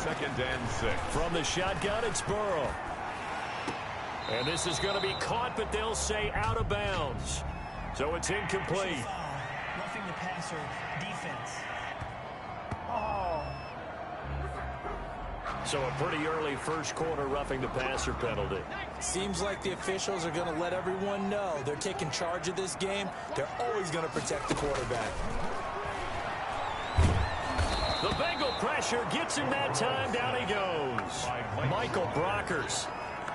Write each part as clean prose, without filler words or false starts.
2nd and 6. From the shotgun, it's Burrow. And this is going to be caught, but they'll say out of bounds. So it's incomplete. Roughing the passer defense. So a pretty early first quarter roughing the passer penalty. Seems like the officials are going to let everyone know they're taking charge of this game. They're always going to protect the quarterback. The Bengal pressure gets him that time. Down he goes. Michael Brockers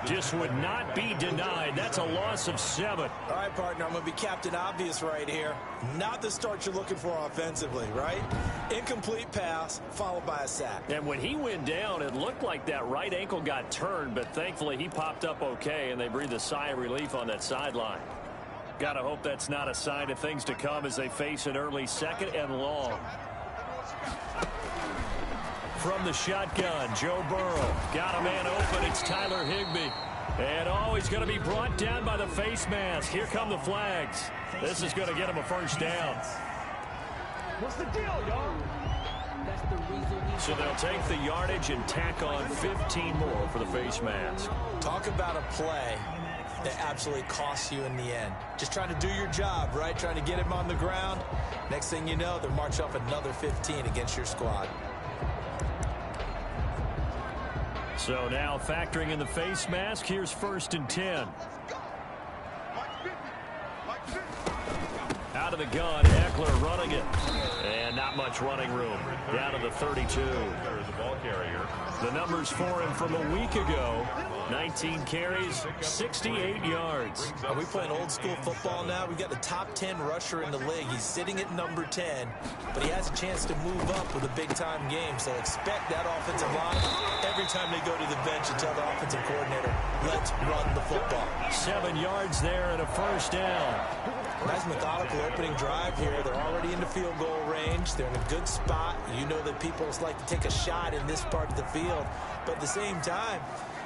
just would not be denied. That's a loss of 7. All right, partner, I'm going to be Captain Obvious right here. Not the start you're looking for offensively, right? Incomplete pass followed by a sack. And when he went down, it looked like that right ankle got turned, but thankfully he popped up okay, and they breathed a sigh of relief on that sideline. Gotta hope that's not a sign of things to come as they face an early 2nd and long. From the shotgun, Joe Burrow. Got a man open. It's Tyler Higbee. And he's going to be brought down by the face mask. Here come the flags. This is going to get him a first down. What's the deal, y'all? So they'll take the yardage and tack on 15 more for the face mask. Talk about a play that absolutely costs you in the end. Just trying to do your job, right? Trying to get him on the ground. Next thing you know, they're marching off another 15 against your squad. So now factoring in the face mask, here's 1st and 10. Out of the gun, Eckler running it. And not much running room. Down to the 32. There's the ball carrier. The numbers for him from a week ago. 19 carries, 68 yards. Are we playing old school football now? We've got the top 10 rusher in the league. He's sitting at number 10, but he has a chance to move up with a big-time game. So expect that offensive line every time they go to the bench and tell the offensive coordinator, let's run the football. 7 yards there and a first down. Nice methodical opening drive here. They're already in the field goal range. They're in a good spot. You know that people like to take a shot in this part of the field. But at the same time,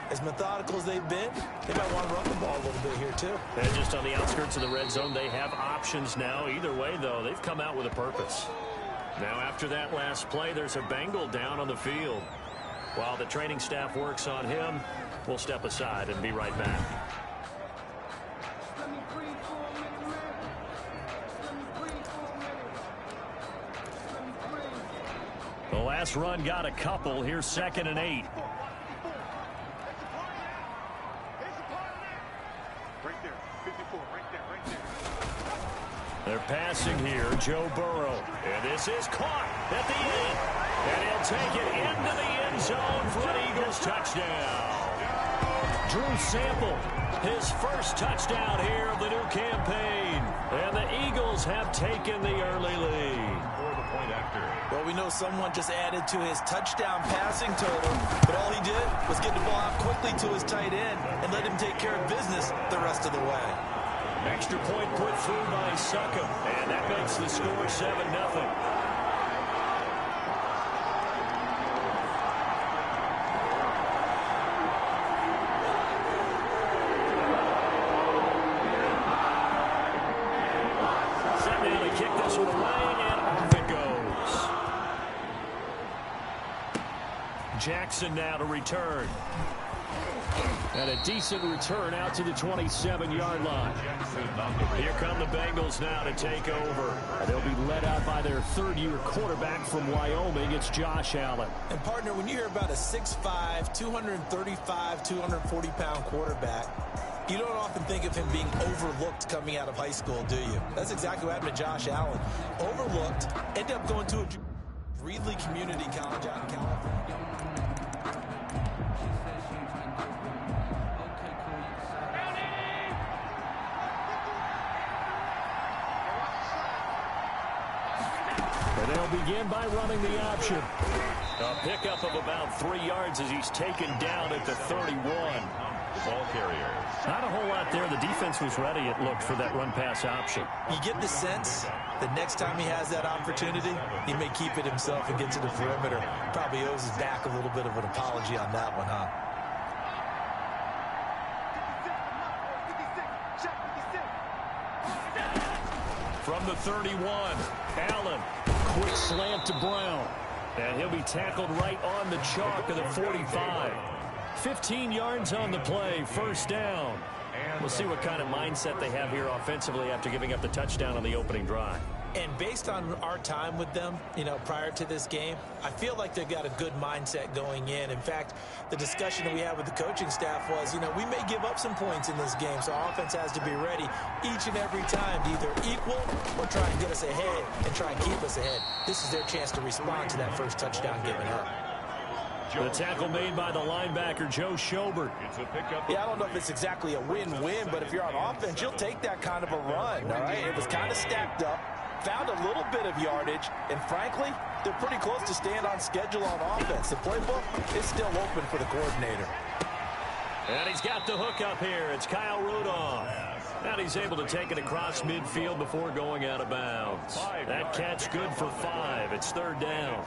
as methodical as they've been, they might want to run the ball a little bit here too. And just on the outskirts of the red zone, they have options now. Either way, though, they've come out with a purpose. Now, after that last play, there's a Bengal down on the field. While the training staff works on him, we'll step aside and be right back. The last run got a couple. Here's 2nd and 8. They're passing here, Joe Burrow. And this is caught at the end. And he'll take it into the end zone for an Eagles touchdown. Drew Sample, his first touchdown here of the new campaign. And the Eagles have taken the early lead. Well, we know someone just added to his touchdown passing total, but all he did was get the ball out quickly to his tight end and let him take care of business the rest of the way. Extra point put through by Succop, and that makes the score 7-0. Jackson now to return. And a decent return out to the 27-yard line. Here come the Bengals now to take over. They'll be led out by their third-year quarterback from Wyoming. It's Josh Allen. And, partner, when you hear about a 6'5", 235, 240-pound quarterback, you don't often think of him being overlooked coming out of high school, do you? That's exactly what happened to Josh Allen. Overlooked, ended up going to a Reedley Community College out in California. And they'll begin by running the option. A pickup of about 3 yards as he's taken down at the 31. The ball carrier. Not a whole lot there. The defense was ready, it looked, for that run-pass option. You get the sense that next time he has that opportunity, he may keep it himself and get to the perimeter. Probably owes his back a little bit of an apology on that one, huh? From the 31, Allen, quick slant to Brown. And he'll be tackled right on the chalk of the 45. 15 yards on the play, first down. We'll see what kind of mindset they have here offensively after giving up the touchdown on the opening drive. And based on our time with them, prior to this game, I feel like they've got a good mindset going in. In fact, the discussion that we had with the coaching staff was, we may give up some points in this game, so our offense has to be ready each and every time to either equal or try and get us ahead and try and keep us ahead. This is their chance to respond to that first touchdown given up. The tackle made by the linebacker, Joe Schobert. Yeah, I don't know if it's exactly a win-win, but if you're on offense, you'll take that kind of a run, all right? It was kind of stacked up. Found a little bit of yardage, and frankly, they're pretty close to staying on schedule on offense. The playbook is still open for the coordinator. And he's got the hook up here. It's Kyle Rudolph. And he's able to take it across midfield before going out of bounds. That catch good for 5. It's third down.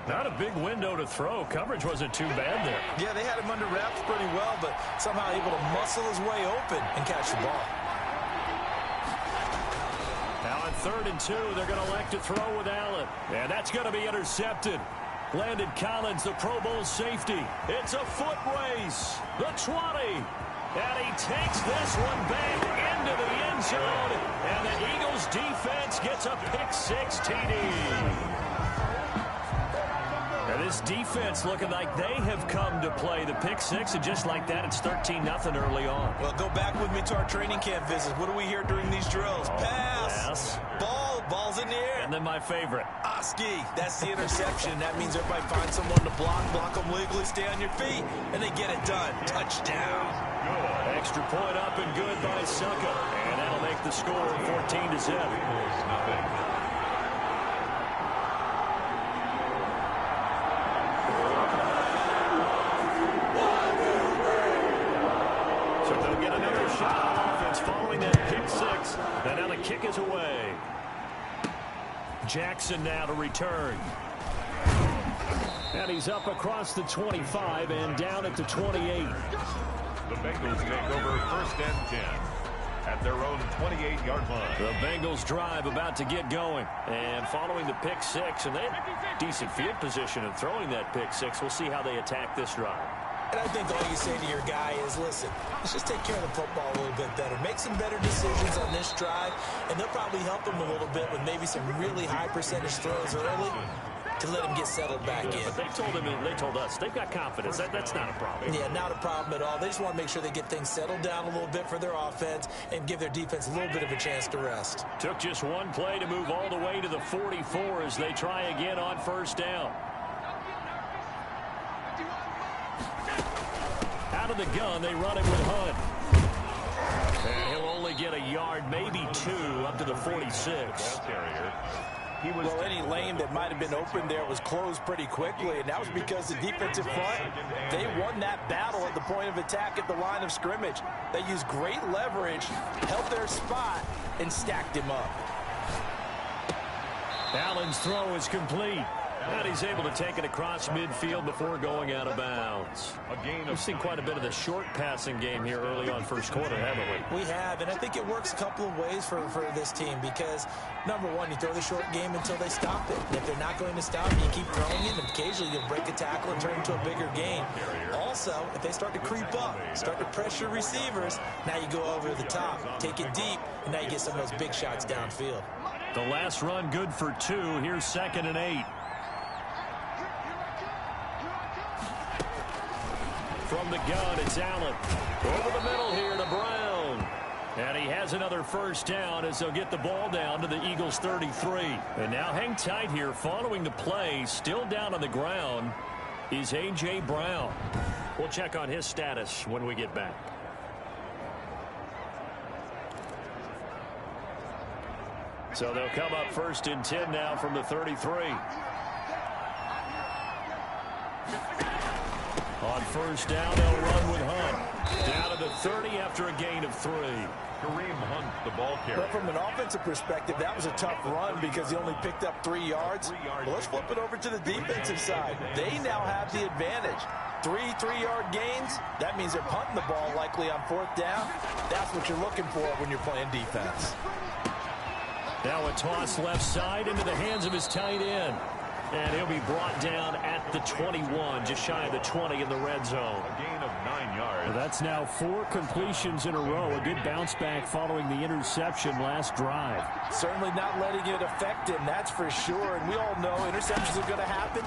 Not a big window to throw. Coverage wasn't too bad there. Yeah, they had him under wraps pretty well, but somehow able to muscle his way open and catch the ball. Now on 3rd and 2, they're going to elect to throw with Allen. And that's going to be intercepted. Landon Collins, the Pro Bowl safety. It's a foot race. The 20. And he takes this one back into the end zone. And the Eagles defense gets a pick-6 TD. And this defense looking like they have come to play the pick-6, and just like that, it's 13-0 early on. Well, go back with me to our training camp visits. What do we hear during these drills? Pass. Ball's in the air. And then my favorite. Oski, that's the interception. That means everybody finds someone to block them legally, stay on your feet, and they get it done. Touchdown. Good. Extra point up and good by Succa. And that'll make the score 14-7. Following that pick-6, and now the kick is away. Jackson now to return. And he's up across the 25 and down at the 28. The Bengals take over 1st and 10 at their own 28-yard line. The Bengals drive about to get going. And following the pick-6, and they have decent field position in throwing that pick-6. We'll see how they attack this drive. And I think all you say to your guy is, listen, let's just take care of the football a little bit better. Make some better decisions on this drive, and they'll probably help him a little bit with maybe some really high percentage throws early to let him get settled back in. But they told us they've got confidence. That's not a problem. Yeah, not a problem at all. They just want to make sure they get things settled down a little bit for their offense and give their defense a little bit of a chance to rest. Took just one play to move all the way to the 44 as they try again on 1st down. Out of the gun, they run it with Hunt. And he'll only get a yard, maybe 2, up to the 46. Well, any lane that might have been open there was closed pretty quickly, and that was because the defensive front, they won that battle at the point of attack at the line of scrimmage. They used great leverage, held their spot, and stacked him up. Allen's throw is complete. And he's able to take it across midfield before going out of bounds. We've seen quite a bit of the short passing game here early on 1st quarter, haven't we? We have, and I think it works a couple of ways for this team because, number one, you throw the short game until they stop it. And if they're not going to stop it, you keep throwing it, and occasionally you'll break a tackle and turn it into a bigger game. Also, if they start to creep up, start to pressure receivers, now you go over the top, take it deep, and now you get some of those big shots downfield. The last run good for 2. Here's 2nd and 8. From the gun, it's Allen. Over the middle here to Brown. And he has another 1st down as they'll get the ball down to the Eagles 33. And now hang tight here. Following the play, still down on the ground, is A.J. Brown. We'll check on his status when we get back. So they'll come up 1st and 10 now from the 33. On 1st down, they'll run with Hunt. Down to the 30 after a gain of 3. Kareem Hunt, the ball carrier. But from an offensive perspective, that was a tough run because he only picked up 3 yards. Well, let's flip it over to the defensive side. They now have the advantage. 3 3-yard gains. That means they're punting the ball likely on 4th down. That's what you're looking for when you're playing defense. Now a toss left side into the hands of his tight end. And he'll be brought down at the 21, just shy of the 20 in the red zone. A gain of 9 yards. Well, that's now 4 completions in a row. A good bounce back following the interception last drive. Certainly not letting it affect him, that's for sure. And we all know interceptions are going to happen.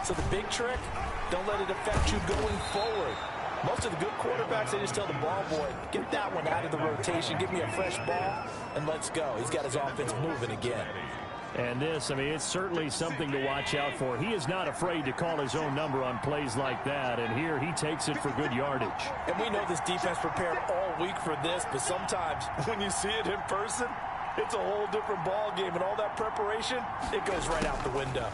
So the big trick, don't let it affect you going forward. Most of the good quarterbacks, they just tell the ball boy, get that one out of the rotation, give me a fresh ball, and let's go. He's got his offense moving again. And this, I mean, it's certainly something to watch out for. He is not afraid to call his own number on plays like that, and here he takes it for good yardage. And we know this defense prepared all week for this, but sometimes when you see it in person, it's a whole different ball game, and all that preparation, it goes right out the window.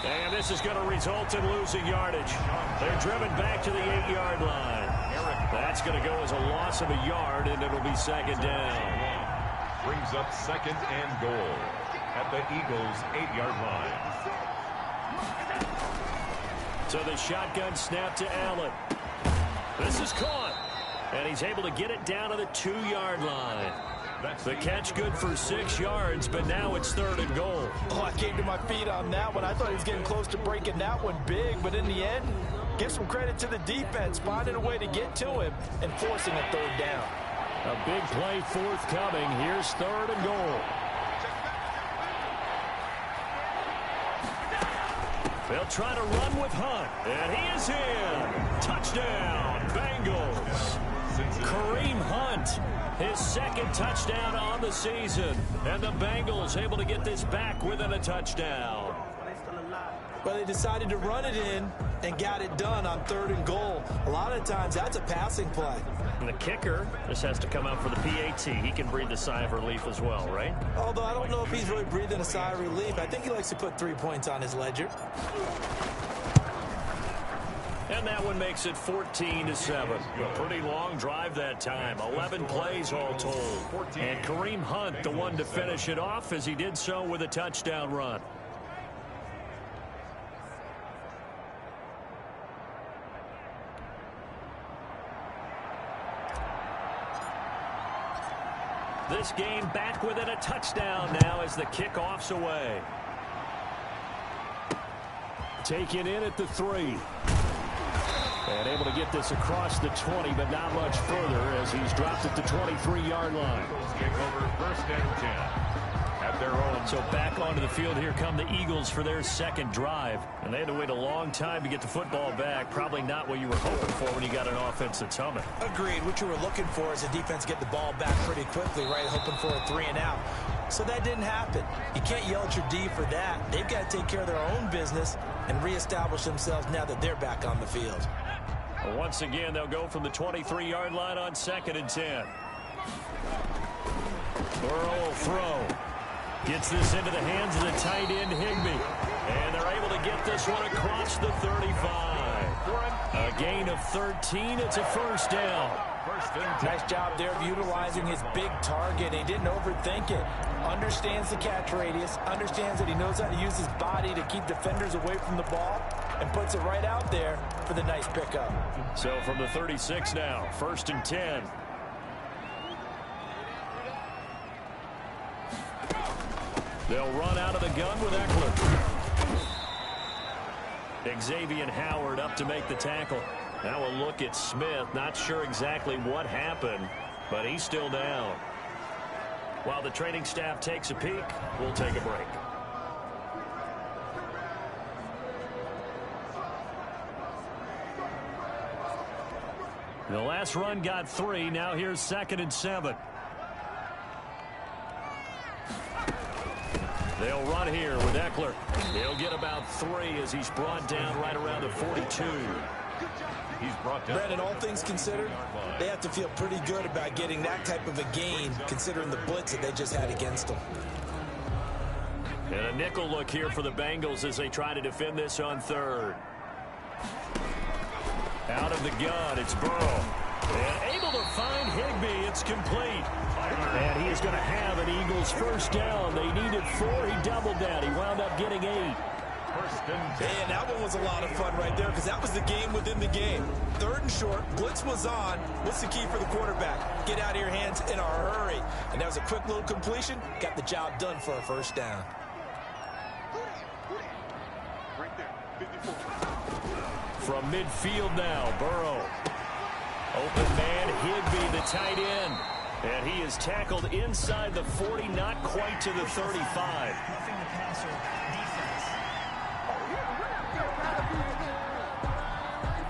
And this is going to result in losing yardage. They're driven back to the 8-yard line. That's going to go as a loss of a yard, and it'll be second down. Brings up second and goal at the Eagles' 8-yard line. So the shotgun snap to Allen. This is caught. And he's able to get it down to the 2-yard line. The catch good for 6 yards, but now it's third and goal. Oh, I came to my feet on that one. I thought he was getting close to breaking that one big, but in the end, give some credit to the defense, finding a way to get to him and forcing a third down. A big play forthcoming. Here's third and goal. They'll try to run with Hunt, and he is in. Touchdown, Bengals. Kareem Hunt, his second touchdown on the season, and the Bengals able to get this back within a touchdown. Well, they decided to run it in and got it done on third and goal. A lot of times, that's a passing play. And the kicker just has to come out for the PAT. He can breathe a sigh of relief as well, right? Although I don't know if he's really breathing a sigh of relief. I think he likes to put 3 points on his ledger. And that one makes it 14-7. A pretty long drive that time. 11 plays all told. And Kareem Hunt, the one to finish it off, as he did so with a touchdown run. This game back within a touchdown now as the kickoff's away. Taken in at the 3. And able to get this across the 20, but not much further as he's dropped at the 23-yard line. Kick over first and 10 at their own. So back onto the field, here come the Eagles for their second drive. And they had to wait a long time to get the football back. Probably not what you were hoping for when you got an offense that's humming. Agreed. What you were looking for is a defense get the ball back pretty quickly, right? Hoping for a 3 and out. So that didn't happen. You can't yell at your D for that. They've got to take care of their own business and reestablish themselves now that they're back on the field. Well, once again, they'll go from the 23-yard line on second and 10. Burrow will throw. Gets this into the hands of the tight end, Higbee. And they're able to get this one across the 35. A gain of 13. It's a first down. Nice job there of utilizing his big target. He didn't overthink it. Understands the catch radius. Understands that he knows how to use his body to keep defenders away from the ball. And puts it right out there for the nice pickup. So from the 36 now, first and 10. They'll run out of the gun with Eckler. Xavier Howard up to make the tackle. Now a look at Smith. Not sure exactly what happened, but he's still down. While the training staff takes a peek, we'll take a break. The last run got 3. Now here's second and 7. They'll run here with Eckler. He'll get about 3 as he's brought down right around the 42. He's brought down. Brandon, all things considered, they have to feel pretty good about getting that type of a gain, considering the blitz that they just had against them. And a nickel look here for the Bengals as they try to defend this on third. Out of the gun, it's Burrow. And able to find Higbee. It's complete. And he is going to have an Eagles first down. They needed 4. He doubled that. He wound up getting 8. And that one was a lot of fun right there because that was the game within the game. Third and short, blitz was on. What's the key for the quarterback? Get out of your hands in a hurry. And that was a quick little completion. Got the job done for a first down. From midfield now, Burrow. Open man, Higbee, the tight end. And he is tackled inside the 40, not quite to the 35. Roughing the passer defense.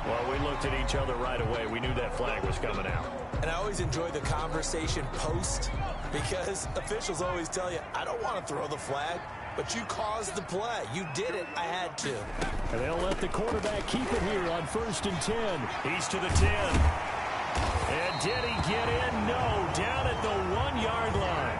Well, we looked at each other right away. We knew that flag was coming out. And I always enjoy the conversation post because officials always tell you, I don't want to throw the flag, but you caused the play. You did it. I had to. And they'll let the quarterback keep it here on 1st and 10. He's to the 10. And did he get in? No. Down at the 1-yard line.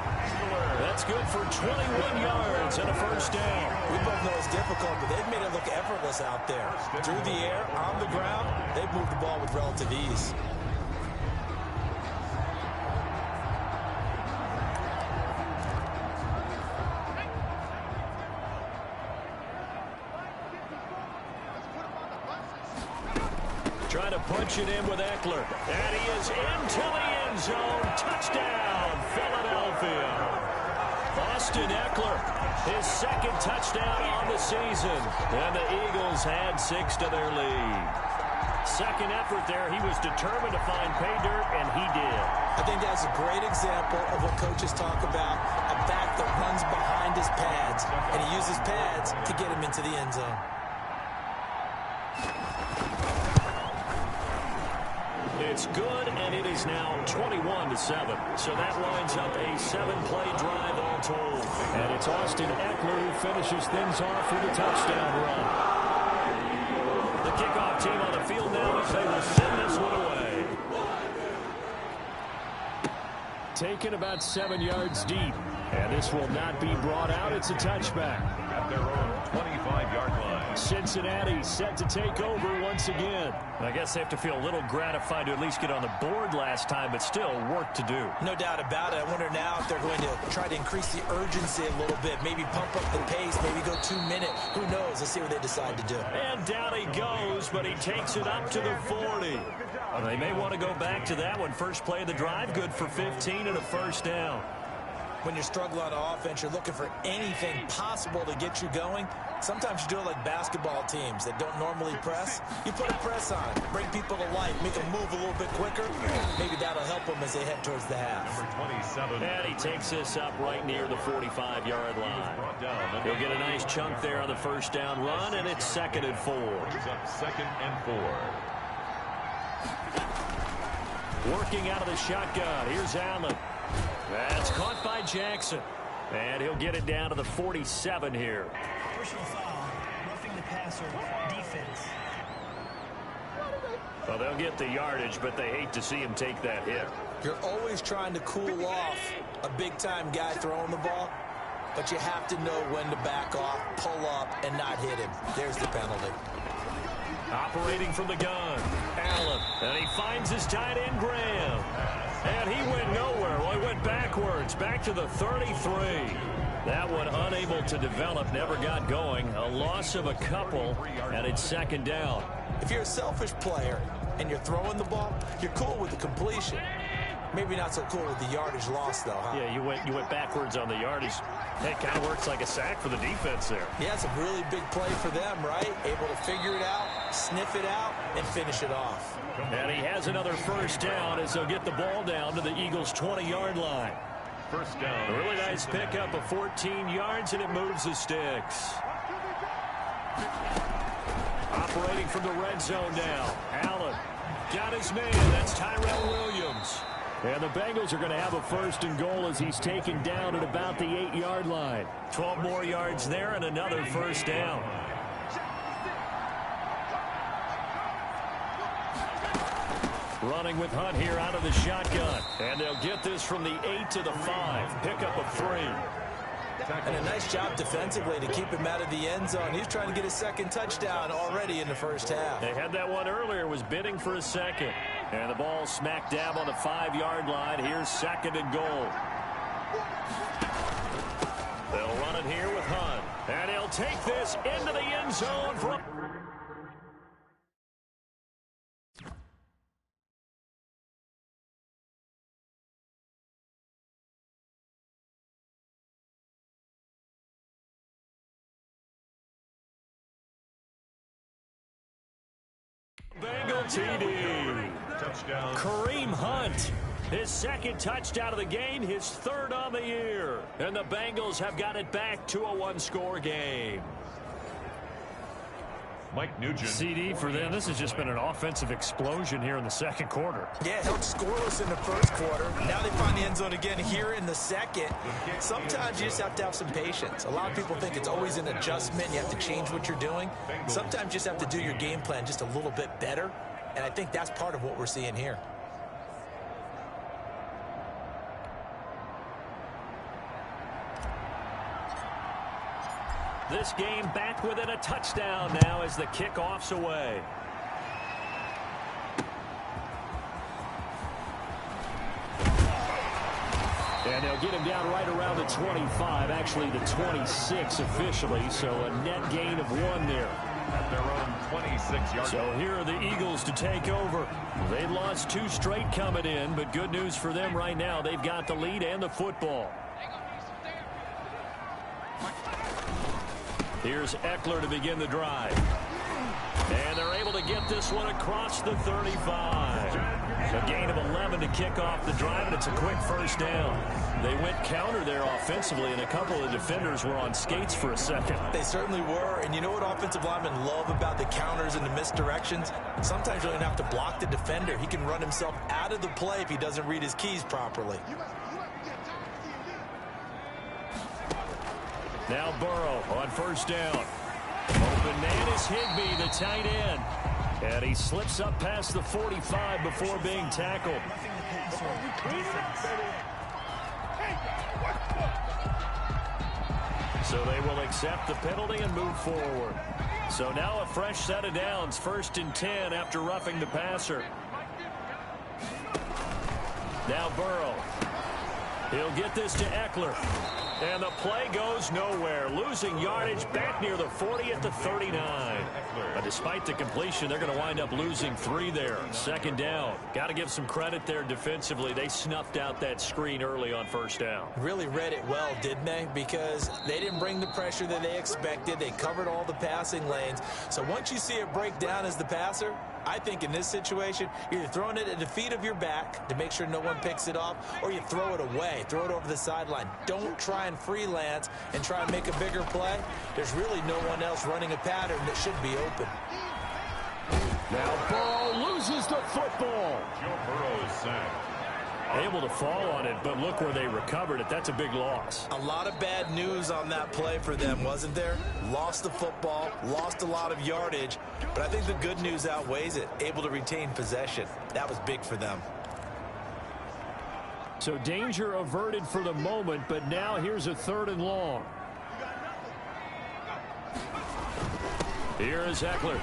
That's good for 21 yards and a first down. We both know it's difficult, but they've made it look effortless out there. Through the air, on the ground, they've moved the ball with relative ease. Trying to punch it in with Eckler. And he is into the end zone. Touchdown, Philadelphia. Austin Eckler, his second touchdown on the season. And the Eagles had 6 to their lead. Second effort there, he was determined to find pay dirt, and he did. I think that's a great example of what coaches talk about, a back that runs behind his pads, and he uses pads to get him into the end zone. It's good, and it is now 21-7. So that lines up a 7-play drive all told. And it's Austin Eckler who finishes things off with a touchdown run. The kickoff team on the field now as they will send this one away. Taken about 7 yards deep. And this will not be brought out. It's a touchback. At their own 25-yard line. Cincinnati set to take over once again. I guess they have to feel a little gratified to at least get on the board last time, but still work to do. No doubt about it. I wonder now if they're going to try to increase the urgency a little bit, maybe pump up the pace, maybe go 2-minute. Who knows? Let's see what they decide to do. And down he goes, but he takes it up to the 40. Well, they may want to go back to that one. First play of the drive, good for 15 and a first down. When you're struggling on offense, you're looking for anything possible to get you going. Sometimes you do it like basketball teams that don't normally press. You put a press on, bring people to life, make them move a little bit quicker. Maybe that'll help them as they head towards the half. Number 27. And he takes this up right near the 45-yard line. He'll get a nice chunk there on the first down run, and it's 2nd and 4. Brings up 2nd and 4. Working out of the shotgun. Here's Allen. That's caught by Jackson. And he'll get it down to the 47 here. Personal foul. Roughing the passer defense. Well, they'll get the yardage, but they hate to see him take that hit. You're always trying to cool off a big-time guy throwing the ball, but you have to know when to back off, pull up, and not hit him. There's the penalty. Operating from the gun, Allen. And he finds his tight end, Graham. And he went nowhere. Well, he went backwards, back to the 33. That one unable to develop, never got going. A loss of a couple, and it's 2nd down. If you're a selfish player and you're throwing the ball, you're cool with the completion. Maybe not so cool with the yardage loss, though, huh? Yeah, you went backwards on the yardage. It kind of works like a sack for the defense there. Yeah, it's a really big play for them, right? Able to figure it out, sniff it out, and finish it off. And he has another first down as they'll get the ball down to the Eagles' 20-yard line. First down. A really nice pickup of 14 yards, and it moves the sticks. Operating from the red zone now. Allen got his man. That's Tyrell Williams. And the Bengals are going to have a 1st and goal as he's taken down at about the 8-yard line. 12 more yards there and another first down. Running with Hunt here out of the shotgun. And they'll get this from the 8 to the 5. Pickup of 3. And a nice job defensively to keep him out of the end zone. He's trying to get his 2nd touchdown already in the first half. They had that one earlier, was bidding for a 2nd. And the ball smack dab on the 5-yard line. Here's 2nd and goal. They'll run it here with Hunt. And he'll take this into the end zone for Bengal TD. Touchdown. Kareem Hunt, his second touchdown of the game, his third on the year. And the Bengals have got it back to a one-score game. Mike Nugent. CD for them. This has just been an offensive explosion here in the second quarter. Yeah, held scoreless in the first quarter. Now they find the end zone again here in the second. Sometimes you just have to have some patience. A lot of people think it's always an adjustment. You have to change what you're doing. Sometimes you just have to do your game plan just a little bit better. And I think that's part of what we're seeing here. This game back within a touchdown now as the kickoff's away. And they'll get him down right around the 25, actually the 26 officially, so a net gain of 1 there. At their own 26-yard. So here are the Eagles to take over. They lost 2 straight coming in, but good news for them right now. They've got the lead and the football. Here's Eckler to begin the drive. And they're able to get this one across the 35. A gain of 11 to kick off the drive, and it's a quick first down. They went counter there offensively, and a couple of defenders were on skates for a second. They certainly were, and you know what offensive linemen love about the counters and the misdirections? Sometimes you don't have to block the defender. He can run himself out of the play if he doesn't read his keys properly. Now Burrow on first down. Open man is Higbee, the tight end. And he slips up past the 45 before being tackled. Roughing the passer. Defense. So they will accept the penalty and move forward. So now a fresh set of downs. 1st and 10 after roughing the passer. Now Burrow. He'll get this to Eckler. And the play goes nowhere. Losing yardage back near the 40 at the 39. But despite the completion, they're going to wind up losing 3 there. 2nd down. Got to give some credit there defensively. They snuffed out that screen early on 1st down. Really read it well, didn't they? Because they didn't bring the pressure that they expected. They covered all the passing lanes. So once you see it break down as the passer, I think in this situation, you're either throwing it at the feet of your back to make sure no one picks it off, or you throw it away, throw it over the sideline. Don't try and freelance and try and make a bigger play. There's really no one else running a pattern that should be open. Now Burrow loses the football. Joe Burrow is sacked. Able to fall on it, but look where they recovered it. That's a big loss. A lot of bad news on that play for them, wasn't there? Lost the football, lost a lot of yardage, but I think the good news outweighs it. Able to retain possession. That was big for them. So danger averted for the moment, but now here's a 3rd and long. Here is Eckler.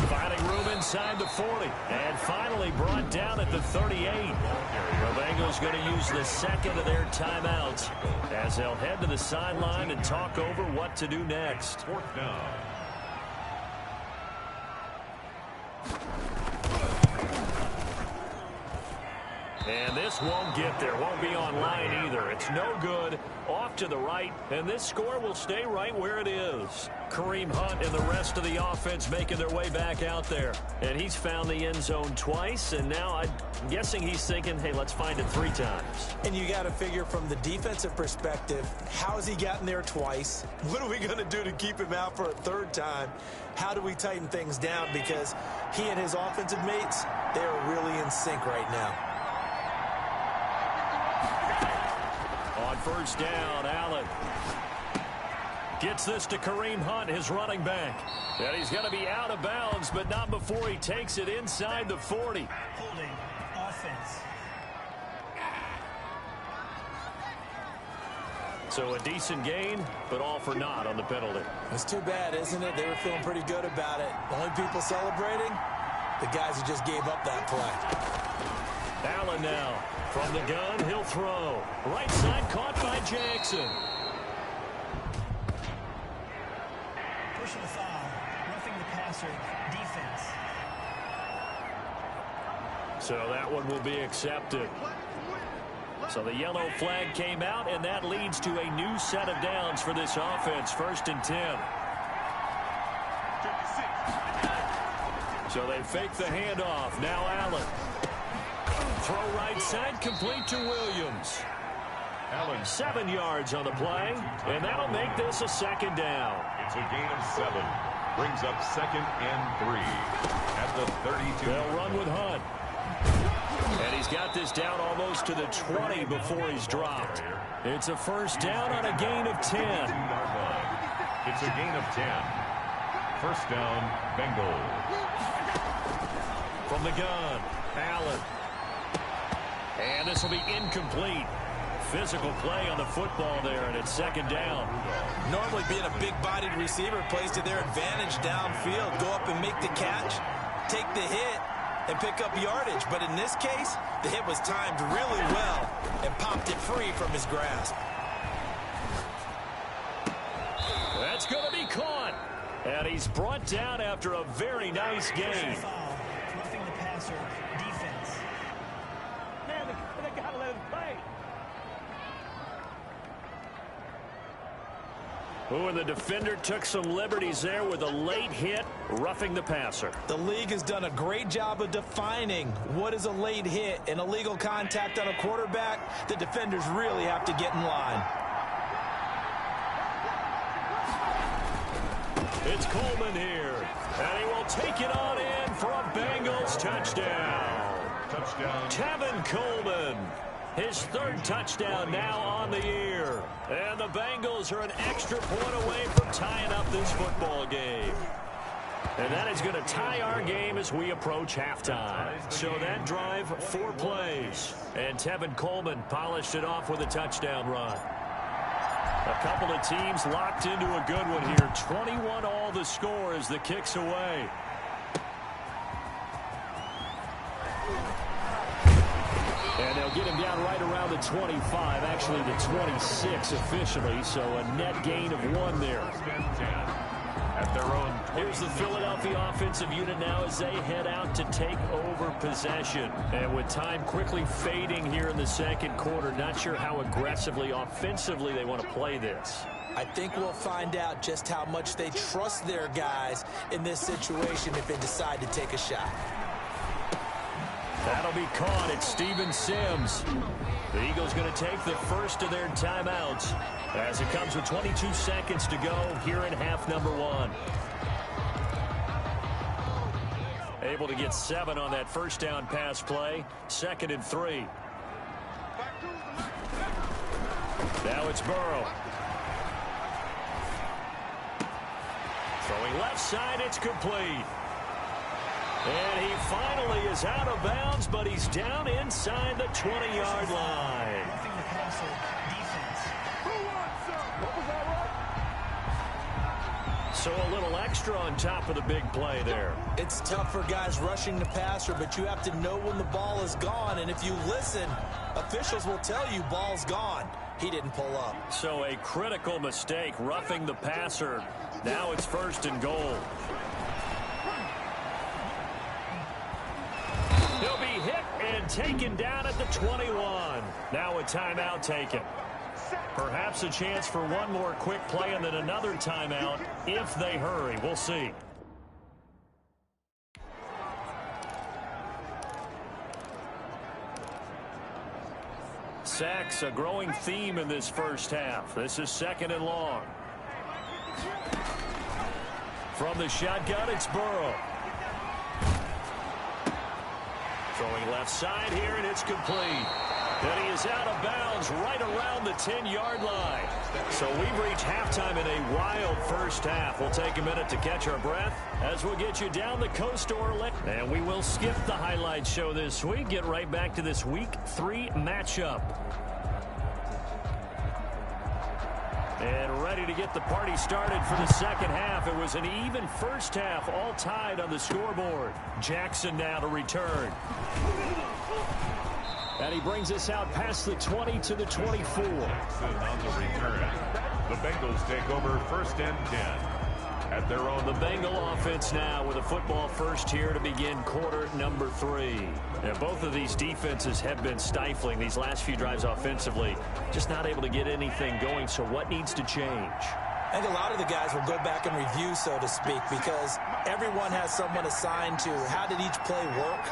Finding room inside the 40. And finally brought down at the 38. The Bengals going to use the 2nd of their timeouts as they'll head to the sideline and talk over what to do next. 4th down. And this won't get there. Won't be online either. It's no good. Off to the right. And this score will stay right where it is. Kareem Hunt and the rest of the offense making their way back out there. And he's found the end zone twice. And now I'm guessing he's thinking, hey, let's find it 3 times. And you got to figure from the defensive perspective, how has he gotten there twice? What are we going to do to keep him out for a 3rd time? How do we tighten things down? Because he and his offensive mates, they are really in sync right now. On 1st down, Allen gets this to Kareem Hunt, his running back. And he's going to be out of bounds, but not before he takes it inside the 40. Holding. Offense. So a decent gain, but all for naught on the penalty. It's too bad, isn't it? They were feeling pretty good about it. Only people celebrating, the guys who just gave up that play. Allen now. From the gun, he'll throw. Right side caught by Jackson. Pushing the foul. Roughing the passer. Defense. So that one will be accepted. So the yellow flag came out, and that leads to a new set of downs for this offense. 1st and 10. So they fake the handoff. Now Allen. Throw right side, complete to Williams. Allen, 7 yards on the play, and that'll make this a second down. it's a gain of 7. Brings up 2nd and 3 at the 32. They'll run with Hunt. And he's got this down almost to the 20 before he's dropped. It's a first down on a gain of 10. It's a gain of 10. First down, Bengals. From the gun, Allen. And this will be incomplete. Physical play on the football there, and it's second down. Normally being a big-bodied receiver plays to their advantage downfield. Go up and make the catch, take the hit, and pick up yardage. But in this case, the hit was timed really well and popped it free from his grasp. That's going to be caught. And he's brought down after a very nice gain. Foul. Roughing the passer. Defense. Man, they got to let him play. Ooh, and the defender took some liberties there with a late hit, roughing the passer. The league has done a great job of defining what is a late hit and illegal contact on a quarterback. The defenders really have to get in line. It's Coleman here, and he will take it on in for a Bengals touchdown. Touchdown. Tevin Coleman, his 3rd touchdown now on the year. And the Bengals are an extra point away from tying up this football game. And that is going to tie our game as we approach halftime. So that drive, 4 plays. And Tevin Coleman polished it off with a touchdown run. A couple of teams locked into a good one here. 21 all the score as the kick's away. And they'll get him down right around the 25, actually the 26 officially, so a net gain of 1 there. At their own. Here's the Philadelphia offensive unit now as they head out to take over possession. And with time quickly fading here in the second quarter, not sure how aggressively, offensively they want to play this. I think we'll find out just how much they trust their guys in this situation if they decide to take a shot. That'll be caught. It's Steven Sims. The Eagles going to take the first of their timeouts as it comes with 22 seconds to go here in half number 1. Able to get 7 on that first down pass play. 2nd and 3. Now it's Burrow. Throwing left side, it's complete. And he finally is out of bounds, but he's down inside the 20-yard line. Roughing the passer. Defense. So a little extra on top of the big play there. It's tough for guys rushing the passer, but you have to know when the ball is gone. And if you listen, officials will tell you ball's gone. He didn't pull up. So a critical mistake, roughing the passer. Now it's 1st and goal. He'll be hit and taken down at the 21. Now a timeout taken. Perhaps a chance for one more quick play and then another timeout if they hurry. We'll see. Sacks, a growing theme in this first half. This is 2nd and long. From the shotgun, it's Burrow. Throwing left side here, and it's complete. And he is out of bounds right around the 10-yard line. So we've reached halftime in a wild first half. We'll take a minute to catch our breath as we'll get you down the coast to Orlando. And we will skip the highlight show this week. Get right back to this Week 3 matchup. And ready to get the party started for the second half. It was an even first half, all tied on the scoreboard. Jackson now to return. And he brings us out past the 20 to the 24. Jackson on the return. The Bengals take over 1st and 10 at their own. The Bengal offense now with a football first here to begin quarter number 3. And both of these defenses have been stifling these last few drives offensively. Just not able to get anything going. So what needs to change? I think a lot of the guys will go back and review, so to speak, because everyone has someone assigned to how did each play work.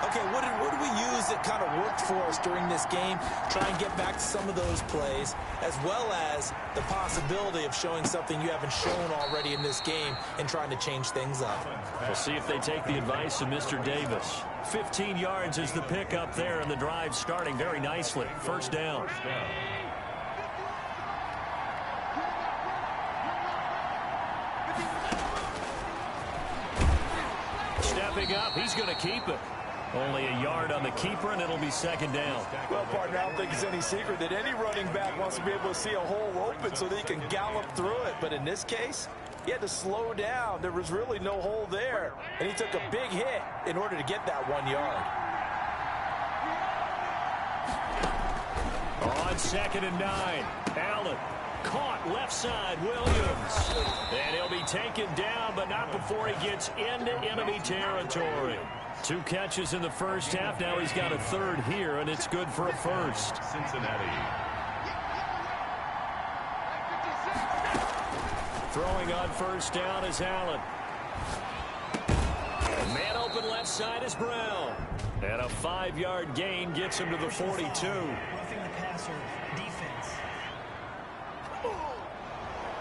Okay, what did we use that kind of worked for us during this game? Try and get back to some of those plays, as well as the possibility of showing something you haven't shown already in this game and trying to change things up. We'll see if they take the advice of Mr. Davis. 15 yards is the pickup there, and the drive starting very nicely. First down. Stepping up, he's going to keep it. Only a yard on the keeper, and it'll be second down. Well, partner, I don't think it's any secret that any running back wants to be able to see a hole open so that he can gallop through it. But in this case, he had to slow down. There was really no hole there, and he took a big hit in order to get that 1 yard. On 2nd and 9, Allen caught left side, Williams. And he'll be taken down, but not before he gets into enemy territory. 2 catches in the first half. Now he's got a third here, and it's good for a first. Cincinnati. Throwing on first down is Allen. Man open left side is Brown. And a 5-yard gain gets him to the 42. Roughing the passer defense.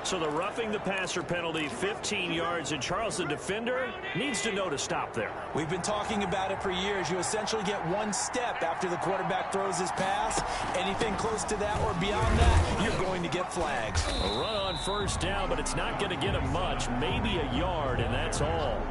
So the roughing the passer penalty, 15 yards, and Charles, the defender, needs to know to stop there. We've been talking about it for years. You essentially get 1 step after the quarterback throws his pass. Anything close to that or beyond that, you're going to get flags. A run on first down, but it's not going to get him much, maybe a yard, and that's all.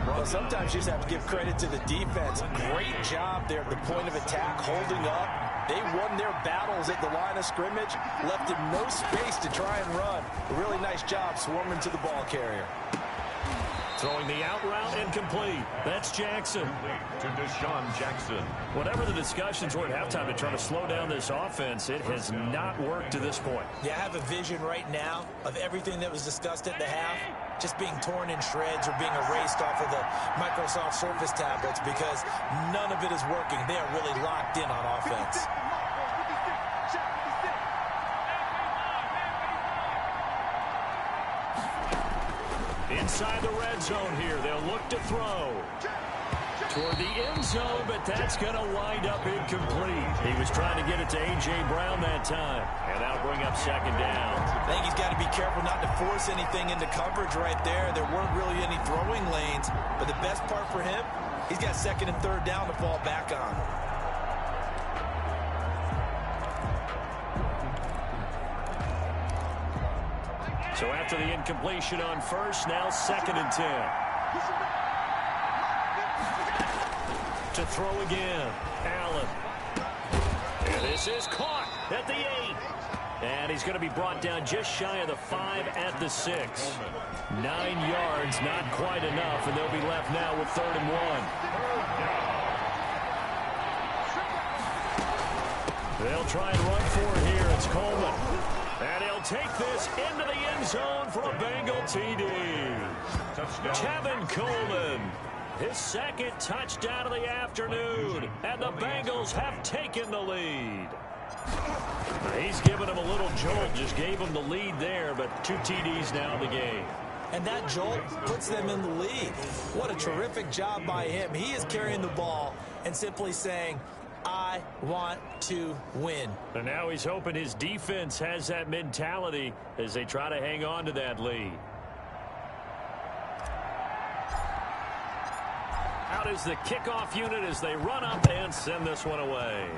Well, sometimes you just have to give credit to the defense. Great job there at the point of attack, holding up. They won their battles at the line of scrimmage, left him no space to try and run. A really nice job swarming to the ball carrier. Throwing the out route incomplete. That's Jackson. To Deshaun Jackson. Whatever the discussions were at halftime to try to slow down this offense, it has not worked to this point. Yeah, I have a vision right now of everything that was discussed at the half just being torn in shreds or being erased off of the Microsoft Surface tablets because none of it is working. They are really locked in on offense. Inside the red zone here, they'll look to throw. Toward the end zone, but that's going to wind up incomplete. He was trying to get it to A.J. Brown that time. And that'll bring up second down. I think he's got to be careful not to force anything into coverage right there. There weren't really any throwing lanes. But the best part for him, he's got 2nd and 3rd down to fall back on. So after the incompletion on first, now 2nd and 10. To throw again, Allen. And this is caught at the 8. And he's going to be brought down just shy of the 5 at the 6. 9 yards, not quite enough, and they'll be left now with 3rd and 1. They'll try and run for it here. It's Coleman. And he'll take this into the end zone for a Bengal TD. Touchdown. Tevin Coleman. His 2nd touchdown of the afternoon. And the Bengals have taken the lead. He's given him a little jolt. Just gave him the lead there, but 2 TDs now in the game. And that jolt puts them in the lead. What a terrific job by him. He is carrying the ball and simply saying, I want to win. And now he's hoping his defense has that mentality as they try to hang on to that lead. Out is the kickoff unit as they run up and send this one away.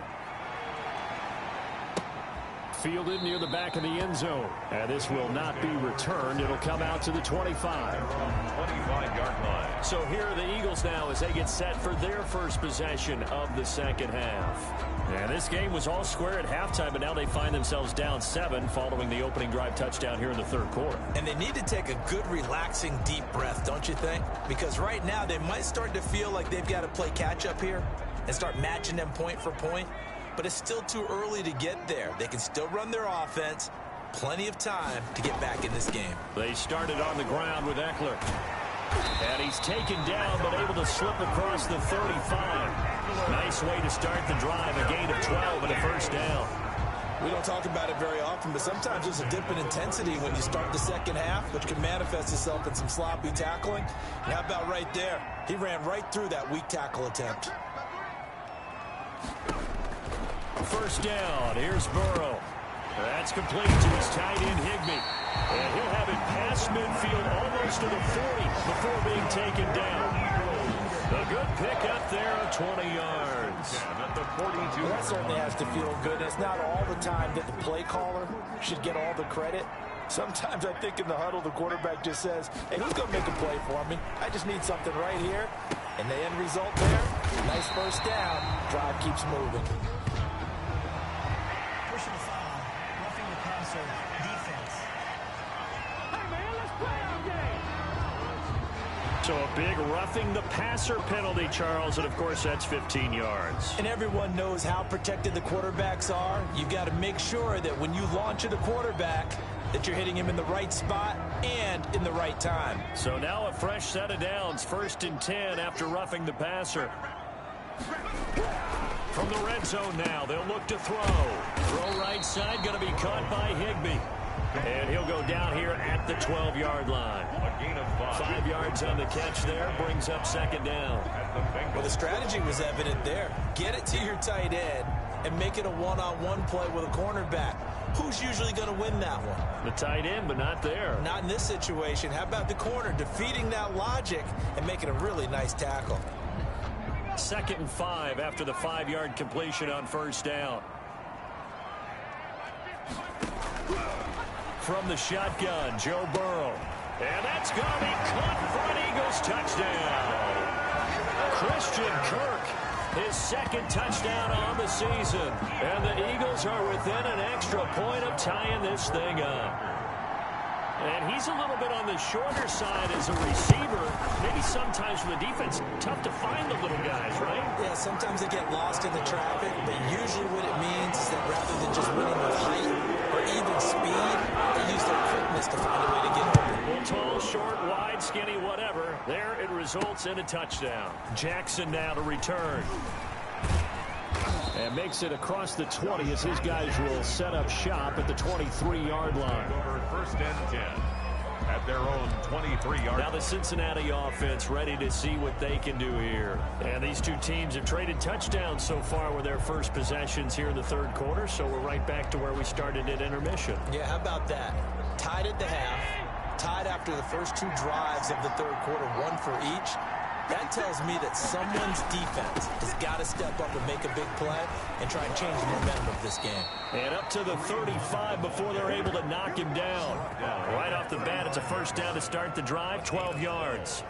Fielded near the back of the end zone. And this will not be returned. It'll come out to the 25. 25-yard line. So here are the Eagles now as they get set for their first possession of the second half. And this game was all square at halftime, but now they find themselves down 7 following the opening drive touchdown here in the 3rd quarter. And they need to take a good, relaxing, deep breath, don't you think? Because right now they might start to feel like they've got to play catch-up here and start matching them point for point. But it's still too early to get there. They can still run their offense. Plenty of time to get back in this game. They started on the ground with Eckler. And he's taken down, but able to slip across the 35. Nice way to start the drive. A gain of 12 and a first down. We don't talk about it very often, but sometimes there's a dip in intensity when you start the second half, which can manifest itself in some sloppy tackling. And how about right there? He ran right through that weak tackle attempt. First down. Here's Burrow. That's complete to his tight end, Higbee. And he'll have it past midfield almost to the 40 before being taken down. A good pickup there of 20 yards. At the 42. Well, that certainly has to feel good. It's not all the time that the play caller should get all the credit. Sometimes I think in the huddle, the quarterback just says, hey, who's going to make a play for me? I just need something right here. And the end result there, nice first down. Drive keeps moving. Pushing the foul, roughing the passer, defense. Hey, man, let's play our game. So a big roughing the passer penalty, Charles, and of course that's 15 yards. And everyone knows how protected the quarterbacks are. You've got to make sure that when you launch at a quarterback, that you're hitting him in the right spot and in the right time. So now a fresh set of downs, 1st and 10 after roughing the passer. From the red zone now, they'll look to throw. Throw right side, going to be caught by Higbee. And he'll go down here at the 12-yard line. A gain of 5. 5 yards on the catch there, brings up 2nd down. Well, the strategy was evident there. Get it to your tight end and make it a one-on-one play with a cornerback. Who's usually going to win that one? The tight end, but not there. Not in this situation. How about the corner defeating that logic and making a really nice tackle? 2nd and 5 after the 5-yard completion on 1st down. From the shotgun, Joe Burrow. And that's going to be caught for an Eagles touchdown. Christian Kirk, his 2nd touchdown on the season. And the Eagles are within an extra point of tying this thing up. And he's a little bit on the shorter side as a receiver. Maybe sometimes for the defense, tough to find the little guys, right? Yeah, sometimes they get lost in the traffic, but usually what it means is that rather than just winning with height or even speed, they use their quickness to find a way to get open. Well, tall, short, wide, skinny, whatever. There it results in a touchdown. Jackson now to return. And makes it across the 20 as his guys will set up shop at the 23-yard line. Over 1st and 10 at their own 23-yard. Now the Cincinnati offense ready to see what they can do here. And these two teams have traded touchdowns so far with their first possessions here in the 3rd quarter, so we're right back to where we started at intermission. Yeah, how about that? Tied at the half, tied after the first 2 drives of the 3rd quarter, 1 for each. That tells me that someone's defense has got to step up and make a big play and try and change the momentum of this game. And up to the 35 before they're able to knock him down. Right off the bat, it's a 1st down to start the drive, 12 yards.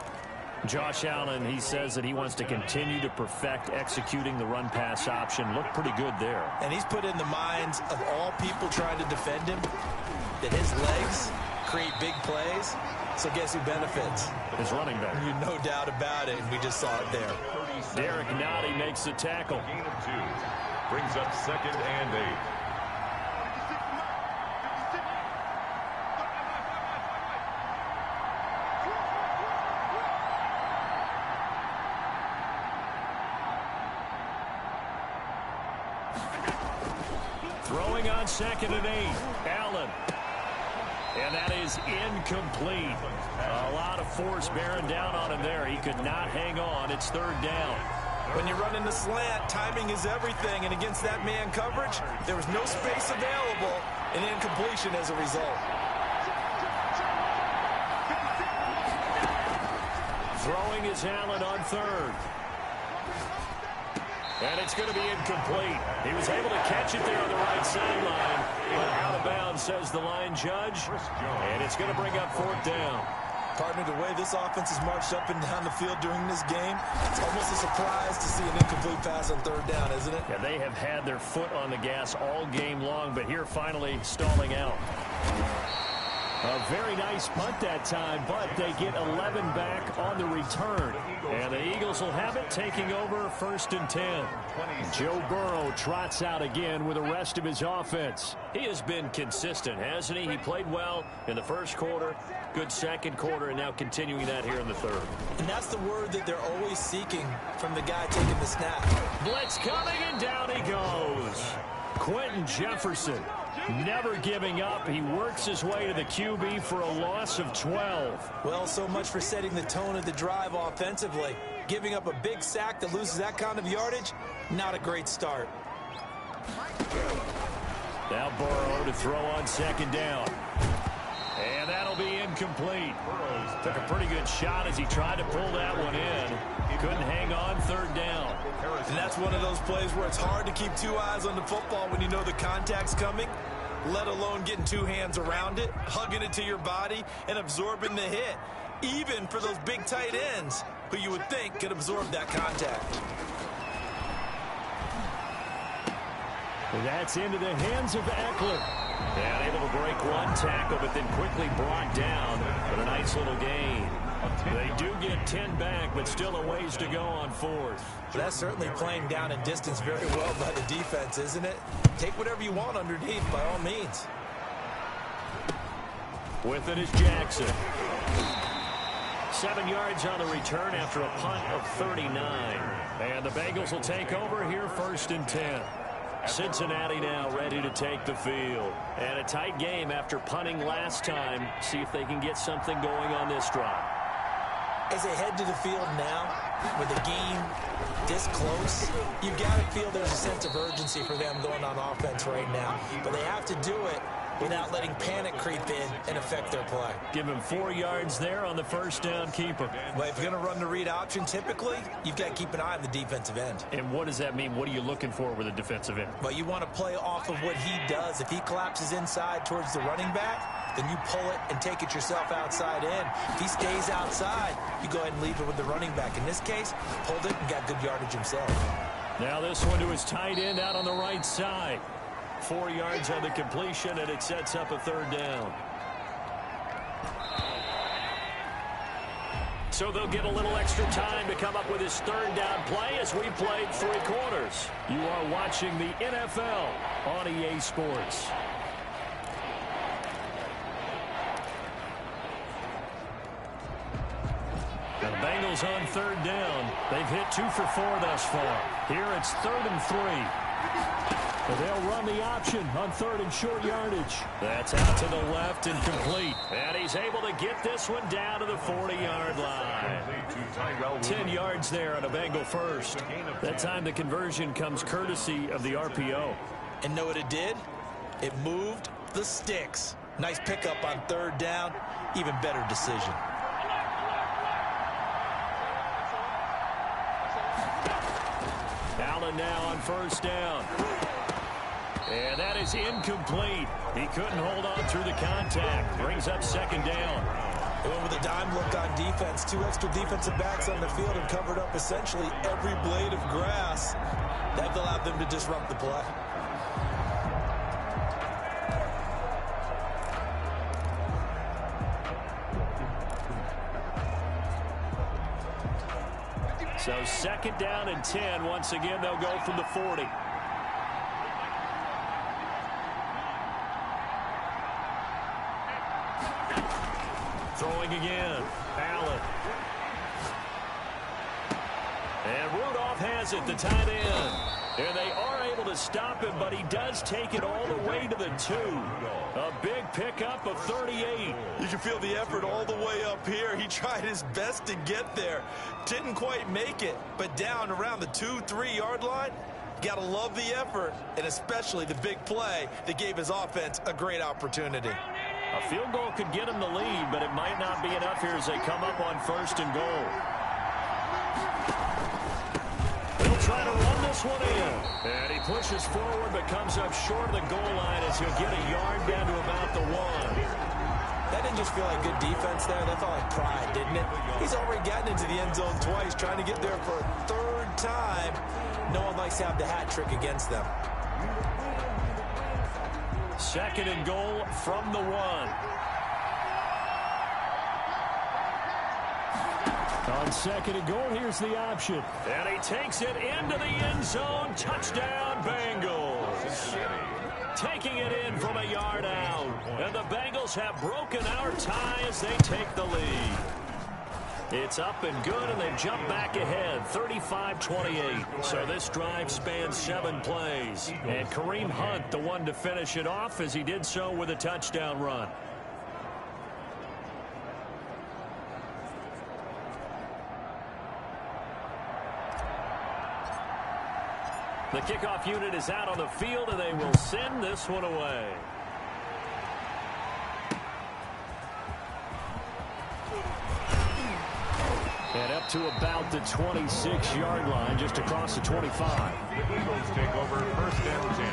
Josh Allen, he says that he wants to continue to perfect executing the run-pass option. Looked pretty good there. And he's put in the minds of all people trying to defend him that his legs create big plays. So guess who benefits? His running back. No doubt about it. We just saw it there. Derek Nottie makes the tackle. Gain of 2. Brings up 2nd and 8. Throwing on 2nd and 8. Allen. And that is incomplete. A lot of force bearing down on him there. He could not hang on. It's 3rd down. When you're running the slant, timing is everything. And against that man coverage, there was no space available and incompletion as a result. Throwing is Allen on 3rd. And it's going to be incomplete. He was able to catch it there on the right sideline. But out of bounds, says the line judge. And it's going to bring up 4th down. Partner, the way this offense has marched up and down the field during this game, it's almost a surprise to see an incomplete pass on 3rd down, isn't it? Yeah, they have had their foot on the gas all game long, but here finally stalling out. A very nice punt that time, but they get 11 back on the return. And the Eagles will have it, taking over 1st and 10. Joe Burrow trots out again with the rest of his offense. He has been consistent, hasn't he? He played well in the 1st quarter, good 2nd quarter, and now continuing that here in the 3rd. And that's the word that they're always seeking from the guy taking the snap. Blitz coming, and down he goes. Quentin Jefferson, never giving up. He works his way to the QB for a loss of 12. Well, so much for setting the tone of the drive offensively. Giving up a big sack that loses that kind of yardage, not a great start. Now Burrow to throw on second down. And that'll be incomplete. Took a pretty good shot as he tried to pull that one in. Couldn't hang on third down. And that's one of those plays where it's hard to keep two eyes on the football when you know the contact's coming, let alone getting two hands around it, hugging it to your body, and absorbing the hit, even for those big tight ends who you would think could absorb that contact. And that's into the hands of Eckler. And able to break one tackle, but then quickly brought down. But a nice little gain. They do get 10 back, but still a ways to go on fourth. That's certainly playing down and distance very well by the defense, isn't it? Take whatever you want underneath, by all means. With it is Jackson. 7 yards on the return after a punt of 39. And the Bengals will take over here 1st and 10. Cincinnati now ready to take the field. And a tight game after punting last time. See if they can get something going on this drive. As they head to the field now, with the game this close, you've got to feel there's a sense of urgency for them going on offense right now. But they have to do it without letting panic creep in and affect their play. Give him 4 yards there on the first down keeper. Well, if you're going to run the read option, typically, you've got to keep an eye on the defensive end. And what does that mean? What are you looking for with a defensive end? Well, you want to play off of what he does. If he collapses inside towards the running back, then you pull it and take it yourself outside in. If he stays outside, you go ahead and leave it with the running back. In this case, pulled it and got good yardage himself. Now this one to his tight end out on the right side. 4 yards on the completion, and it sets up a third down. So they'll get a little extra time to come up with his third down play as we played 3 quarters. You are watching the NFL on EA Sports. Now the Bengals on third down. They've hit 2 for 4 thus far. Here it's 3rd and 3. But they'll run the option on 3rd and short yardage. That's out to the left and complete. And he's able to get this one down to the 40-yard line. 10 yards there on a Bengal first. That time the conversion comes courtesy of the RPO. And know what it did? It moved the sticks. Nice pickup on 3rd down. Even better decision. Allen now on 1st down. And that is incomplete. He couldn't hold on through the contact. Brings up 2nd down. They went with a dime look on defense. 2 extra defensive backs on the field and covered up essentially every blade of grass. That allowed them to disrupt the play. So 2nd down and 10. Once again, they'll go from the 40. Throwing again. Allen. And Rudolph has it, the tight end. And they are able to stop him, but he does take it all the way to the 2. A big pickup of 38. You can feel the effort all the way up here. He tried his best to get there. Didn't quite make it, but down around the 2-3 yard line. Got to love the effort, and especially the big play that gave his offense a great opportunity. A field goal could get him the lead, but it might not be enough here as they come up on 1st and goal. They'll try to run this one in. And he pushes forward but comes up short of the goal line as he'll get a yard down to about the 1. That didn't just feel like good defense there. That felt like pride, didn't it? He's already gotten into the end zone twice, trying to get there for a 3rd time. No one likes to have the hat trick against them. 2nd and goal from the 1. On 2nd and goal, here's the option. And he takes it into the end zone. Touchdown, Bengals. Taking it in from a yard out. And the Bengals have broken our tie as they take the lead. It's up and good, and they've jumped back ahead, 35-28. So this drive spans 7 plays. And Kareem Hunt, the one to finish it off, as he did so with a touchdown run. The kickoff unit is out on the field, and they will send this one away. And up to about the 26-yard line, just across the 25. The Eagles take over first and 10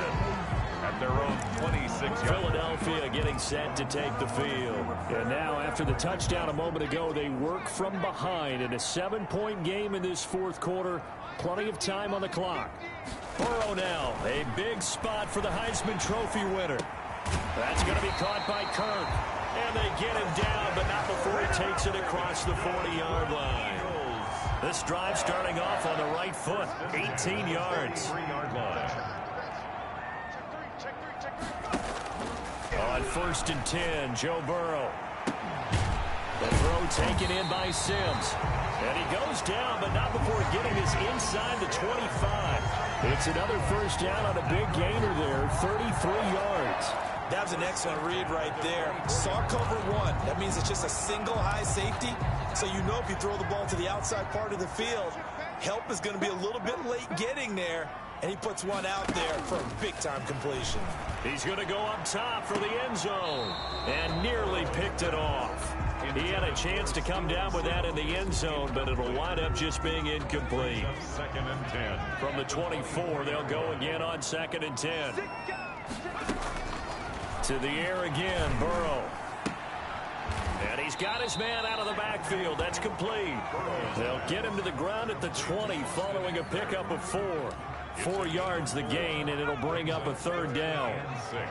at their own 26-yard. Philadelphia getting set to take the field. And now, after the touchdown a moment ago, they work from behind in a 7-point game in this fourth quarter. Plenty of time on the clock. Burrow now, a big spot for the Heisman Trophy winner. That's going to be caught by Kirk. And they get him down, but not before he takes it across the 40-yard line. This drive starting off on the right foot, 18 yards. On first and 10, Joe Burrow. The throw taken in by Sims. And he goes down, but not before getting this inside the 25. It's another first down on a big gainer there, 33 yards. That was an excellent read right there. Saw cover one. That means it's just a single high safety. So you know if you throw the ball to the outside part of the field, help is going to be a little bit late getting there. And he puts one out there for a big-time completion. He's going to go up top for the end zone. And nearly picked it off. He had a chance to come down with that in the end zone, but it'll wind up just being incomplete. Second and 10. From the 24, they'll go again on second and 10. To the air again, Burrow. And he's got his man out of the backfield. That's complete. They'll get him to the ground at the 20 following a pickup of 4. 4 yards the gain, and it'll bring up a third down. And 6.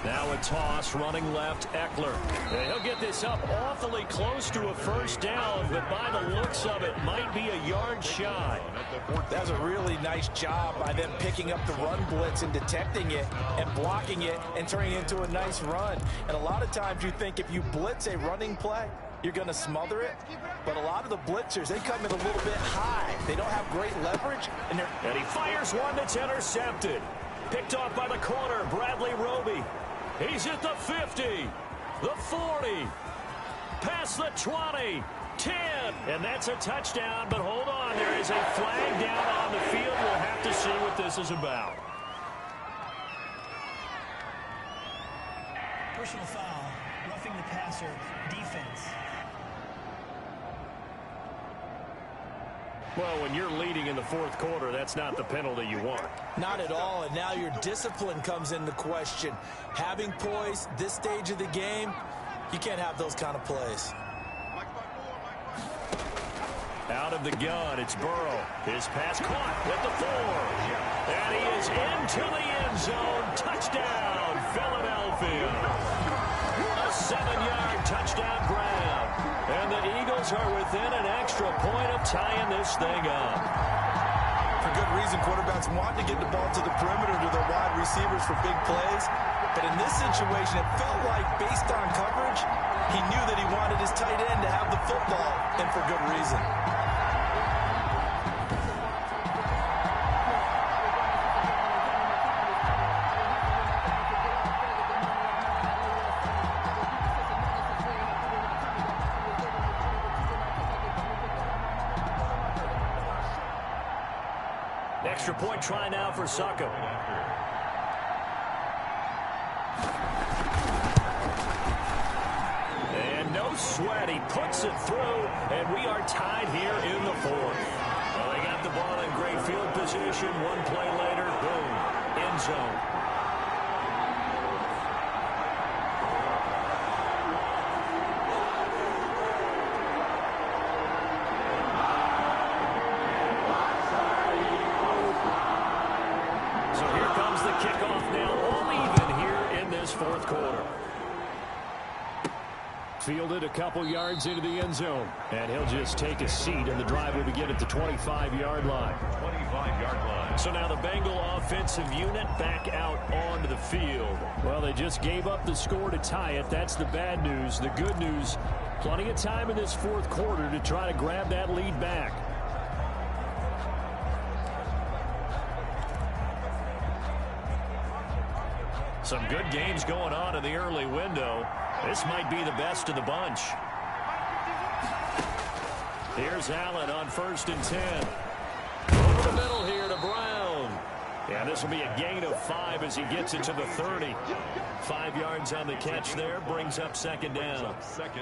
Now a toss, running left, Eckler. And he'll get this up awfully close to a first down, but by the looks of it, might be a yard shy. That was a really nice job by them picking up the run blitz and detecting it and blocking it and turning it into a nice run. And a lot of times you think if you blitz a running play, you're going to smother it. But a lot of the blitzers, they come in a little bit high. They don't have great leverage. And he fires one that's intercepted. Picked off by the corner, Bradley Roby. He's at the 50, the 40, past the 20, 10, and that's a touchdown. But hold on, there is a flag down on the field. We'll have to see what this is about. Personal foul, roughing the passer, defense. Well, when you're leading in the fourth quarter, that's not the penalty you want. Not at all, and now your discipline comes into question. Having poise this stage of the game, you can't have those kind of plays. Out of the gun, it's Burrow. His pass caught at the 4. And he is into the end zone. Touchdown, Philadelphia. A 7-yard touchdown grab. And the Eagles are within an extra point of tying this thing up. For good reason, quarterbacks want to get the ball to the perimeter to their wide receivers for big plays. But in this situation, it felt like, based on coverage, he knew that he wanted his tight end to have the football, and for good reason. Extra point try now for Succop. And no sweat. He puts it through, and we are tied here in the fourth. Well, they got the ball in great field position. One play later, boom, end zone. Fourth quarter. Fielded a couple yards into the end zone. And he'll just take a seat, and the drive will begin at the 25-yard line. 25 5-yard line. So now the Bengal offensive unit back out onto the field. Well, they just gave up the score to tie it. That's the bad news. The good news, plenty of time in this fourth quarter to try to grab that lead back. Some good games going on in the early window. This might be the best of the bunch. Here's Allen on 1st and 10. Over the middle here to Brown. Yeah, this will be a gain of 5 as he gets it to the 30. 5 yards on the catch there, brings up 2nd down.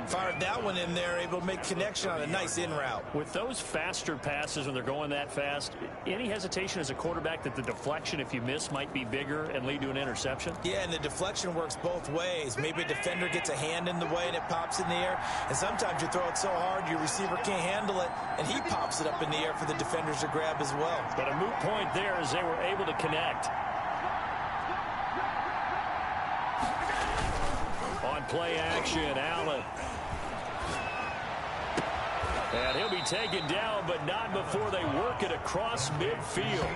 Fired that one in there, able to make connection on a nice in route. With those faster passes when they're going that fast, any hesitation as a quarterback that the deflection, if you miss, might be bigger and lead to an interception? Yeah, and the deflection works both ways. Maybe a defender gets a hand in the way and it pops in the air. And sometimes you throw it so hard your receiver can't handle it, and he pops it up in the air for the defenders to grab as well. But a moot point there as they were able to connect. On play action, Allen. And he'll be taken down, but not before they work it across midfield.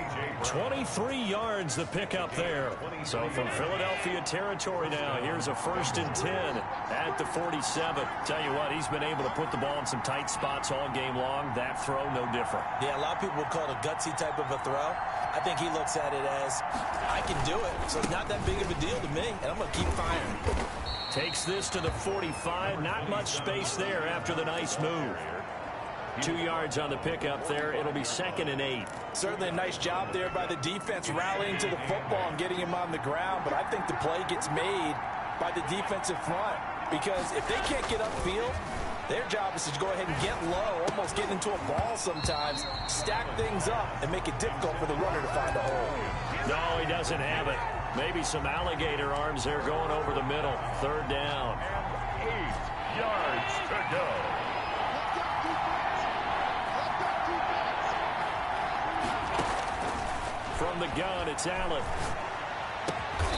23 yards the pickup there. So from Philadelphia territory now, here's a 1st and 10 at the 47. Tell you what, he's been able to put the ball in some tight spots all game long. That throw, no different. Yeah, a lot of people would call it a gutsy type of a throw. I think he looks at it as, I can do it, so it's not that big of a deal to me, and I'm going to keep firing. Takes this to the 45. Not much space there after the nice move. 2 yards on the pickup there. It'll be 2nd and 8. Certainly a nice job there by the defense rallying to the football and getting him on the ground, but I think the play gets made by the defensive front, because if they can't get upfield, their job is to go ahead and get low, almost get into a ball sometimes, stack things up, and make it difficult for the runner to find a hole. No, he doesn't have it. Maybe some alligator arms there going over the middle. 3rd down. 8 yards to go. From the gun, it's Allen.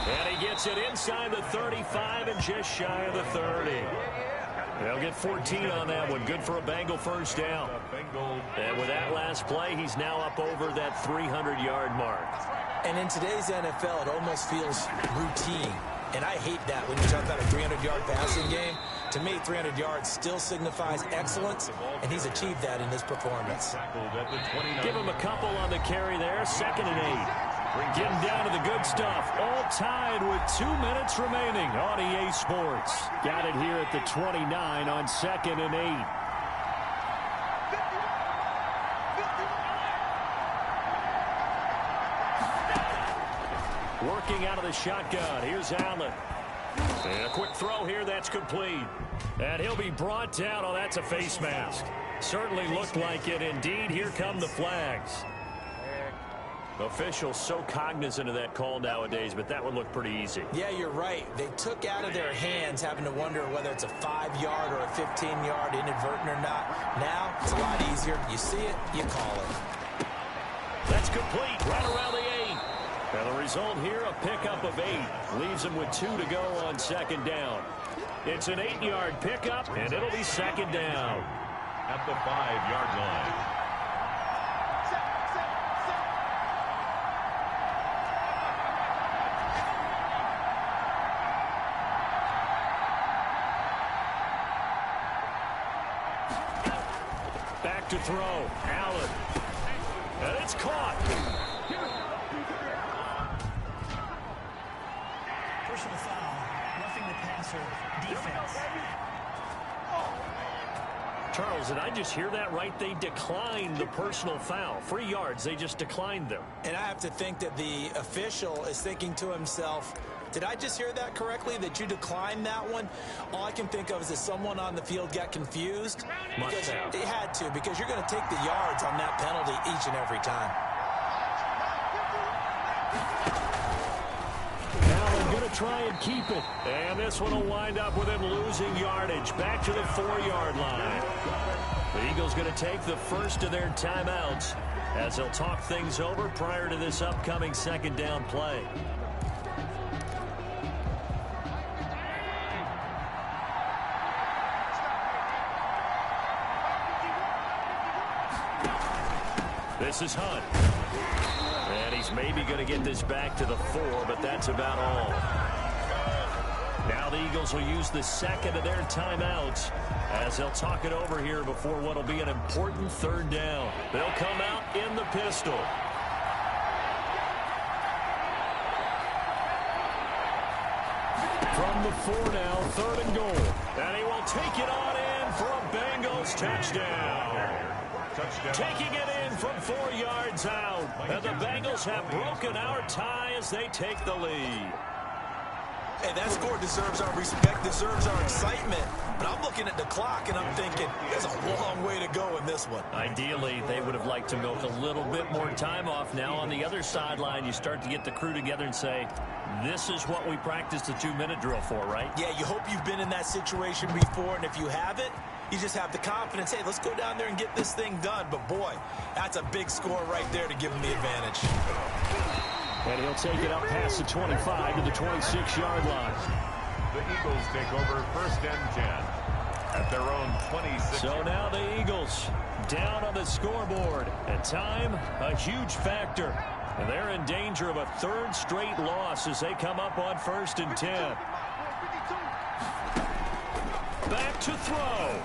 And he gets it inside the 35 and just shy of the 30. They'll get 14 on that one. Good for a Bengal 1st down. And with that last play, he's now up over that 300-yard mark. And in today's NFL, it almost feels routine. And I hate that when you talk about a 300-yard passing game. To me, 300 yards still signifies excellence, and he's achieved that in his performance. Give him a couple on the carry there. 2nd and 8. Getting down to the good stuff. All tied with 2 minutes remaining on EA Sports. Got it here at the 29 on 2nd and 8. Working out of the shotgun. Here's Allen. And a quick throw here. That's complete. And he'll be brought down. Oh, that's a face mask. Certainly looked like it. Indeed, here come the flags. Officials so cognizant of that call nowadays, but that would look pretty easy. Yeah, you're right. They took out of their hands having to wonder whether it's a 5-yard or a 15-yard inadvertent or not. Now, it's a lot easier. You see it, you call it. That's complete. Right around the 8. And the result here, a pickup of 8. Leaves them with 2 to go on 2nd down. It's an 8-yard pickup, and it'll be 2nd down. At the 5-yard line. Back to throw. Allen. And it's caught. Personal foul. Roughing the passer. Defense. Charles, did I just hear that right? They declined the personal foul. 3 yards. They just declined them. And I have to think that the official is thinking to himself, did I just hear that correctly, that you declined that one? All I can think of is that someone on the field got confused. Must have. They had to, because you're going to take the yards on that penalty each and every time. Allen going to try and keep it. And this one will wind up with him losing yardage. Back to the 4-yard line. The Eagles going to take the first of their timeouts as they'll talk things over prior to this upcoming 2nd down play. This is Hunt. And he's maybe going to get this back to the 4, but that's about all. Now the Eagles will use the second of their timeouts as they'll talk it over here before what will be an important third down. They'll come out in the pistol. From the 4 now, 3rd and goal. And he will take it on in for a Bengals touchdown. Taking it in from 4 yards out. And the Bengals have broken our tie as they take the lead. Hey, that score deserves our respect, deserves our excitement. But I'm looking at the clock, and I'm thinking, there's a long way to go in this one. Ideally, they would have liked to milk a little bit more time off. Now on the other sideline, you start to get the crew together and say, this is what we practiced the 2-minute drill for, right? Yeah, you hope you've been in that situation before, and if you haven't, you just have the confidence, hey, let's go down there and get this thing done. But, boy, that's a big score right there to give them the advantage. And he'll take it up past the 25 to the 26-yard line. The Eagles take over 1st and 10 at their own 26. So now the Eagles down on the scoreboard. And time, a huge factor. And they're in danger of a 3rd straight loss as they come up on 1st and 10. Back to throw.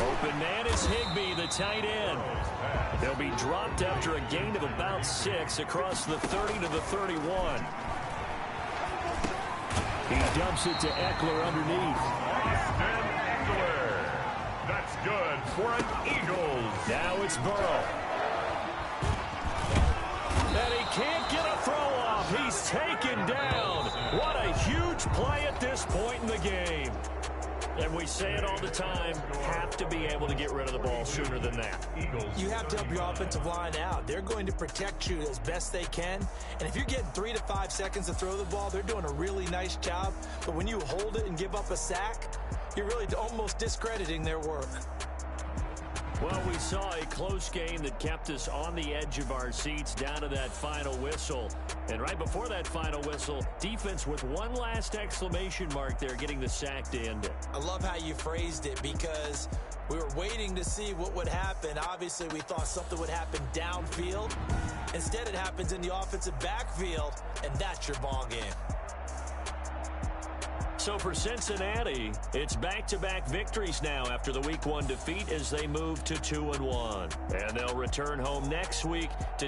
Open man is Higbee, the tight end. They'll be dropped after a gain of about 6 across the 30 to the 31. He dumps it to Eckler underneath. And Eckler. That's good for an Eagles. Now it's Burrow. And he can't get a throw off. He's taken down. What a huge play at this point in the game. And we say it all the time, have to be able to get rid of the ball sooner than that. You have to help your offensive line out. They're going to protect you as best they can. And if you're getting 3 to 5 seconds to throw the ball, they're doing a really nice job. But when you hold it and give up a sack, you're really almost discrediting their work. Well, we saw a close game that kept us on the edge of our seats down to that final whistle. And right before that final whistle, defense with one last exclamation mark there, getting the sack to end it. I love how you phrased it because we were waiting to see what would happen. Obviously, we thought something would happen downfield. Instead, it happens in the offensive backfield, and that's your ball game. So for Cincinnati, it's back-to-back victories now after the Week 1 defeat as they move to 2-1. And they'll return home next week to